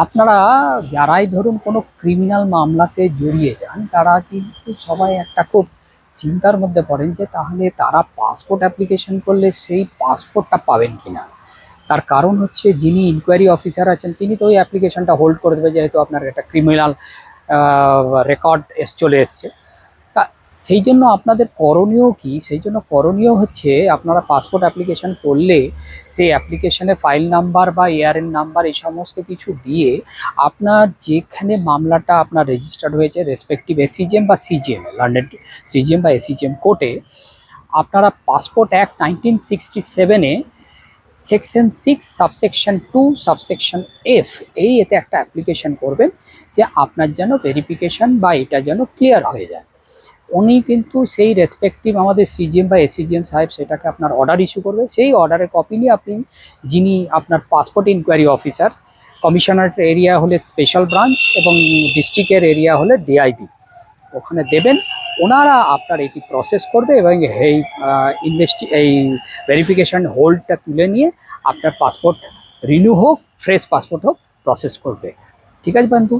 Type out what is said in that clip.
আপনারা যারাই ধরুন কোনো ক্রিমিনাল মামলাতে জড়িয়ে যান তারা কিন্তু সবাই একটা খুব চিন্তার মধ্যে পড়েন যে তাহলে তারা পাসপোর্ট অ্যাপ্লিকেশন করলে সেই পাসপোর্টটা পাবেন কিনা। তার কারণ হচ্ছে যিনি ইনকোয়ারি অফিসার আছেন তিনি তো ওই অ্যাপ্লিকেশনটা হোল্ড করে দেবে, যেহেতু আপনার একটা ক্রিমিনাল রেকর্ড চলে এসছে। তা সেই জন্য আপনাদের করণীয় কি, সেই জন্য করণীয় হচ্ছে আপনারা পাসপোর্ট অ্যাপ্লিকেশন করলে সেই অ্যাপ্লিকেশনে ফাইল নাম্বার বা এআরএন নাম্বার এই সমস্ত কিছু দিয়ে আপনার যেখানে মামলাটা আপনার রেজিস্টার্ড হয়েছে রেসপেক্টিভ এসিজিএম বা সিজিএম লন্ডন সিজিএম বা এসিজিএম কোর্টে আপনারা পাসপোর্ট অ্যাক্ট 1967-এ সেকশন 6 সাবসেকশন 2 সাবসেকশন এফ এতে একটা অ্যাপ্লিকেশন করবেন যে আপনার যেন ভেরিফিকেশন বা এটা যেন ক্লিয়ার হয়ে যায়। উনি কিন্তু সেই রেসপেক্টিভ আমাদের সিজিএম বা এসিজিএম সাহেব সেটাকে আপনার অর্ডার ইস্যু করবে। সেই অর্ডারের কপি নিয়ে আপনি যিনি আপনার passport inquiry officer, commissioner area হলে স্পেশাল ব্রাঞ্চ এবং ডিস্ট্রিক্টের এরিয়া হলে ডিআইবি, ওখানে দেবেন। ওনারা আপনার এটি প্রসেস করবে এবং এই ভেরিফিকেশান হোল্ডটা তুলে নিয়ে আপনার পাসপোর্ট রিনিউ হোক, ফ্রেশ পাসপোর্ট হোক, প্রসেস করবে। ঠিক আছে বন্ধু।